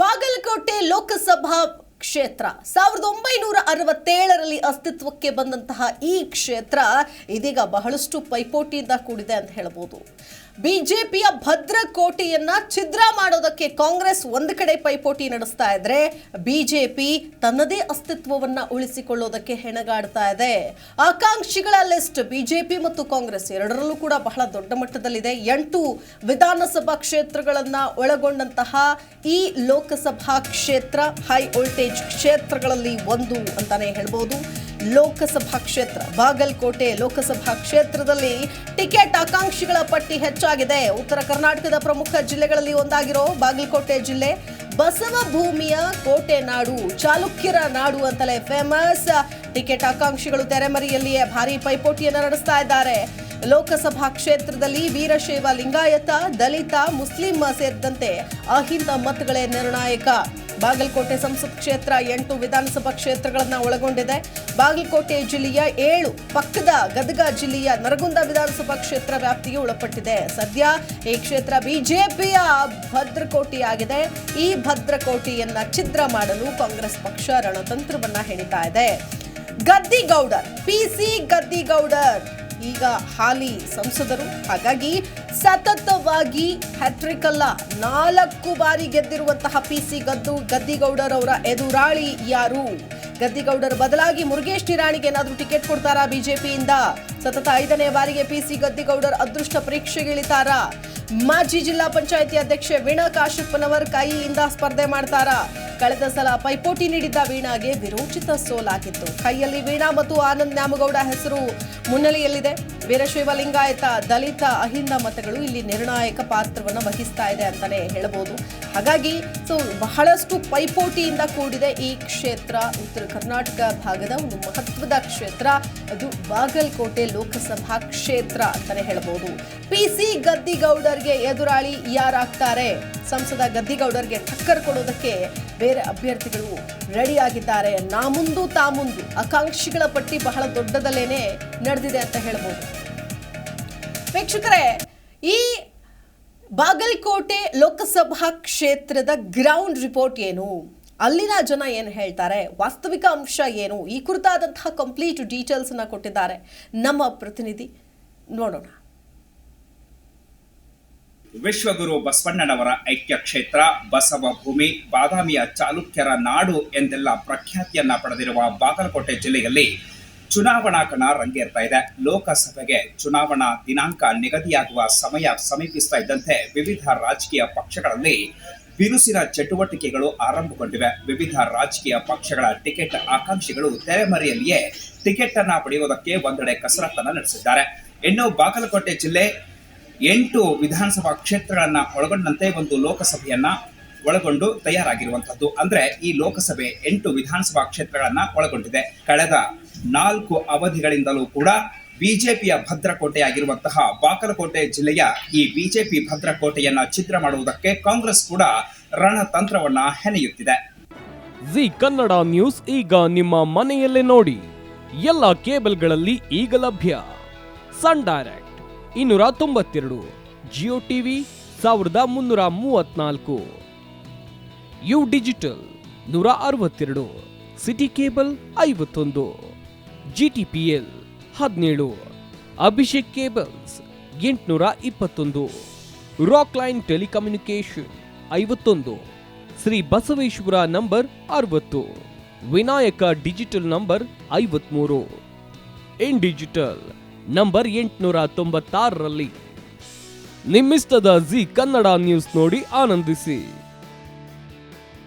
ಬಾಗಲಕೋಟೆ ಲೋಕಸಭಾ ಕ್ಷೇತ್ರ 1967ರಲ್ಲಿ ಅಸ್ತಿತ್ವಕ್ಕೆ ಬಂದಂತಹ ಈ ಕ್ಷೇತ್ರ ಇದೀಗ ಬಹಳಷ್ಟು ಪೈಪೋಟಿಯಿಂದ ಕೂಡಿದೆ ಅಂತ ಹೇಳಬಹುದು. ಬಿಜೆಪಿಯ ಭದ್ರಕೋಟೆಯನ್ನ ಛಿದ್ರ ಮಾಡೋದಕ್ಕೆ ಕಾಂಗ್ರೆಸ್ ಒಂದು ಕಡೆ ಪೈಪೋಟಿ ನಡೆಸ್ತಾ ಇದ್ರೆ ಬಿಜೆಪಿ ತನ್ನದೇ ಅಸ್ತಿತ್ವವನ್ನ ಉಳಿಸಿಕೊಳ್ಳೋದಕ್ಕೆ ಹೆಣಗಾಡ್ತಾ ಇದೆ. ಆಕಾಂಕ್ಷಿಗಳ ಲಿಸ್ಟ್ ಬಿಜೆಪಿ ಮತ್ತು ಕಾಂಗ್ರೆಸ್ ಎರಡರಲ್ಲೂ ಕೂಡ ಬಹಳ ದೊಡ್ಡ ಮಟ್ಟದಲ್ಲಿದೆ. 8 ವಿಧಾನಸಭಾ ಕ್ಷೇತ್ರಗಳನ್ನ ಒಳಗೊಂಡಂತಹ ಈ ಲೋಕಸಭಾ ಕ್ಷೇತ್ರ ಹೈ ವೋಲ್ಟೇಜ್ ಕ್ಷೇತ್ರಗಳಲ್ಲಿ ಒಂದು ಅಂತಾನೆ ಹೇಳ್ಬೋದು. ಲೋಕಸಭಾ ಕ್ಷೇತ್ರ ಬಾಗಲಕೋಟೆ ಲೋಕಸಭಾ ಕ್ಷೇತ್ರದಲ್ಲಿ ಟಿಕೆಟ್ ಆಕಾಂಕ್ಷಿಗಳ ಪಟ್ಟಿ ಹೆಚ್ಚಾಗಿದೆ. ಉತ್ತರ ಕರ್ನಾಟಕದ ಪ್ರಮುಖ ಜಿಲ್ಲೆಗಳಲ್ಲಿ ಒಂದಾಗಿರೋ ಬಾಗಲಕೋಟೆ ಜಿಲ್ಲೆ ಬಸವ ಭೂಮಿಯ ಕೋಟೆ ನಾಡು, ಚಾಲುಕ್ಯರ ನಾಡು ಅಂತಲೇ ಫೇಮಸ್. ಟಿಕೆಟ್ ಆಕಾಂಕ್ಷಿಗಳು ತೆರೆಮರೆಯಲ್ಲಿಯೇ ಭಾರಿ ಪೈಪೋಟಿಯನ್ನು ನಡೆಸ್ತಾ ಇದ್ದಾರೆ. ಲೋಕಸಭಾ ಕ್ಷೇತ್ರದಲ್ಲಿ ವೀರಶೈವ, ಲಿಂಗಾಯತ, ದಲಿತ, ಮುಸ್ಲಿಂ ಸೇರಿದಂತೆ ಅಹಿಂದ ಮತಗಳೇ ನಿರ್ಣಾಯಕ. ಬಾಗಲಕೋಟೆ ಸಂಸತ್ ಕ್ಷೇತ್ರ 8 ವಿಧಾನಸಭಾ ಕ್ಷೇತ್ರಗಳನ್ನು ಒಳಗೊಂಡಿದೆ. ಬಾಗಲಕೋಟೆ ಜಿಲ್ಲೆಯ 7, ಪಕ್ಕದ ಗದಗ ಜಿಲ್ಲೆಯ ನರಗುಂದ ವಿಧಾನಸಭಾ ಕ್ಷೇತ್ರ ವ್ಯಾಪ್ತಿಗೆ ಒಳಪಟ್ಟಿದೆ. ಸದ್ಯ ಈ ಕ್ಷೇತ್ರ ಬಿಜೆಪಿಯ ಭದ್ರಕೋಟೆಯಾಗಿದೆ. ಈ ಭದ್ರಕೋಟೆಯನ್ನ ಛಿದ್ರ ಮಾಡಲು ಕಾಂಗ್ರೆಸ್ ಪಕ್ಷ ರಣತಂತ್ರವನ್ನ ಹೆಣಿತಾ ಇದೆ. ಗದ್ದಿಗೌಡರ್, ಪಿಸಿ ಗದ್ದಿಗೌಡರ್ ಈಗ ಹಾಲಿ ಸಂಸದರು. ಹಾಗಾಗಿ ಸತತವಾಗಿ ಹ್ಯಾಟ್ರಿಕ್ ಅಲ್ಲ 4 ಬಾರಿ ಗೆದ್ದಿರುವಂತಹ ಪಿಸಿ ಗದ್ದಿಗೌಡರ್ ಅವರ ಎದುರಾಳಿ ಯಾರು? ಗದ್ದಿಗೌಡರ್ ಬದಲಾಗಿ ಮುರುಗೇಶ್ ನಿರಾಣಿಗೆ ಏನಾದರೂ ಟಿಕೆಟ್ ಕೊಡ್ತಾರಾ ಬಿಜೆಪಿಯಿಂದ? ಸತತ 5ನೇ ಬಾರಿಗೆ ಪಿಸಿ ಗದ್ದಿಗೌಡರ್ ಅದೃಷ್ಟ ಪರೀಕ್ಷೆಗೆ ಇಳಿತಾರಾ? ಮಾಜಿ ಜಿಲ್ಲಾ ಪಂಚಾಯಿತಿ ಅಧ್ಯಕ್ಷೆ ವೀಣಾ ಕಾಶಪ್ಪನವರ್ ಕೈಯಿಂದ ಸ್ಪರ್ಧೆ ಮಾಡ್ತಾರಾ? ಕಳೆದ ಸಲ ಪೈಪೋಟಿ ನೀಡಿದ್ದ ವೀಣಾಗೆ ವಿರೋಚಿತ ಸೋಲಾಗಿತ್ತು. ಕೈಯಲ್ಲಿ ವೀಣಾ ಮತ್ತು ಆನಂದ್ ನ್ಯಾಮಗೌಡ ಹೆಸರು ಮುನ್ನೆಲೆಯಲ್ಲಿದೆ. ವೀರಶೈವ, ಲಿಂಗಾಯತ, ದಲಿತ, ಅಹಿಂದ ಮತಗಳು ಇಲ್ಲಿ ನಿರ್ಣಾಯಕ ಪಾತ್ರವನ್ನು ವಹಿಸ್ತಾ ಇದೆ ಅಂತಾನೆ ಹೇಳಬಹುದು. ಹಾಗಾಗಿ ಬಹಳಷ್ಟು ಪೈಪೋಟಿಯಿಂದ ಕೂಡಿದೆ ಈ ಕ್ಷೇತ್ರ. ಉತ್ತರ ಕರ್ನಾಟಕ ಭಾಗದ ಒಂದು ಮಹತ್ವದ ಕ್ಷೇತ್ರ ಅದು ಬಾಗಲಕೋಟೆ ಲೋಕಸಭಾ ಕ್ಷೇತ್ರ ಅಂತಾನೆ ಹೇಳಬಹುದು. ಪಿಸಿ ಗದ್ದಿಗೌಡರ್ಗೆ ಎದುರಾಳಿ ಯಾರಾಗ್ತಾರೆ? ಸಂಸದ ಗದ್ದಿಗೌಡರ್ಗೆ ಟಕ್ಕರ್ ಕೊಡೋದಕ್ಕೆ ಬೇರೆ ಅಭ್ಯರ್ಥಿಗಳು ರೆಡಿ ಆಗಿದ್ದಾರೆ. ನಾಮುಂದು ತಾಮುಂದು ಆಕಾಂಕ್ಷಿಗಳ ಪಟ್ಟಿ ಬಹಳ ದೊಡ್ಡದಲ್ಲೇನೆ ನಡೆದಿದೆ ಅಂತ ಹೇಳ್ಬೋದು. ವೀಕ್ಷಕರೇ, ಈ ಬಾಗಲಕೋಟೆ ಲೋಕಸಭಾ ಕ್ಷೇತ್ರದ ಗ್ರೌಂಡ್ ರಿಪೋರ್ಟ್ ಏನು, ಅಲ್ಲಿನ ಜನ ಏನು ಹೇಳ್ತಾರೆ, ವಾಸ್ತವಿಕ ಅಂಶ ಏನು, ಈ ಕುರಿತಾದಂತಹ ಕಂಪ್ಲೀಟ್ ಡೀಟೇಲ್ಸ್ ಅನ್ನ ಕೊಟ್ಟಿದ್ದಾರೆ ನಮ್ಮ ಪ್ರತಿನಿಧಿ. ನೋಡೋಣ. ವಿಶ್ವಗುರು ಬಸವಣ್ಣನವರ ಐಕ್ಯ ಕ್ಷೇತ್ರ, ಬಸವ ಭೂಮಿ, ಬಾದಾಮಿಯ ಚಾಲುಕ್ಯರ ನಾಡು ಎಂದೆಲ್ಲ ಪ್ರಖ್ಯಾತಿಯನ್ನ ಪಡೆದಿರುವ ಬಾಗಲಕೋಟೆ ಜಿಲ್ಲೆಯಲ್ಲಿ ಚುನಾವಣಾ ಕಣ ರಂಗೇರ್ತಾ ಇದೆ. ಲೋಕಸಭೆಗೆ ಚುನಾವಣಾ ದಿನಾಂಕ ನಿಗದಿಯಾಗುವ ಸಮಯ ಸಮೀಪಿಸ್ತಾ ಇದ್ದಂತೆ ವಿವಿಧ ರಾಜಕೀಯ ಪಕ್ಷಗಳಲ್ಲಿ ಬಿರುಸಿನ ಚಟುವಟಿಕೆಗಳು ಆರಂಭಗೊಂಡಿವೆ. ವಿವಿಧ ರಾಜಕೀಯ ಪಕ್ಷಗಳ ಟಿಕೆಟ್ ಆಕಾಂಕ್ಷಿಗಳು ತೆರೆಮರೆಯಲ್ಲಿಯೇ ಟಿಕೆಟ್ ಅನ್ನ ಪಡೆಯುವುದಕ್ಕೆ ಒಂದೆಡೆ ಕಸರತ್ತನ್ನು ನಡೆಸಿದ್ದಾರೆ. ಇನ್ನು ಬಾಗಲಕೋಟೆ ಜಿಲ್ಲೆ 8 ವಿಧಾನಸಭಾ ಕ್ಷೇತ್ರಗಳನ್ನ ಒಳಗೊಂಡಂತೆ ಒಂದು ಲೋಕಸಭೆಯನ್ನ ಒಳಗೊಂಡು ತಯಾರಾಗಿರುವಂತದ್ದು. ಅಂದ್ರೆ ಈ ಲೋಕಸಭೆ 8 ವಿಧಾನಸಭಾ ಕ್ಷೇತ್ರಗಳನ್ನ ಒಳಗೊಂಡಿದೆ. ಕಳೆದ 4 ಅವಧಿಗಳಿಂದಲೂ ಕೂಡ ಬಿಜೆಪಿಯ ಭದ್ರಕೋಟೆಯಾಗಿರುವಂತಹ ಬಾಗಲಕೋಟೆ ಜಿಲ್ಲೆಯ ಈ ಬಿಜೆಪಿ ಭದ್ರಕೋಟೆಯನ್ನ ಛಿದ್ರ ಮಾಡುವುದಕ್ಕೆ ಕಾಂಗ್ರೆಸ್ ಕೂಡ ರಣತಂತ್ರವನ್ನ ಹೆಣೆಯುತ್ತಿದೆ. ಜಿ ಕನ್ನಡ ನ್ಯೂಸ್ ಈಗ ನಿಮ್ಮ ಮನೆಯಲ್ಲೇ ನೋಡಿ. ಎಲ್ಲ ಕೇಬಲ್ಗಳಲ್ಲಿ ಈಗ ಲಭ್ಯ. Sun Direct 292, Jio TV 1334, U digital 162, city cable 51, GTPL 17, Abhishek cables 821, Rockline telecommunication 51, Shri Basaveshwara number 60, Vinayaka digital number 53, in digital number 896ರಲ್ಲಿ. ನಿಮ್ಮಿಸ್ತದ ಜಿ ಕನ್ನಡ ನ್ಯೂಸ್ ನೋಡಿ ಆನಂದಿಸಿ.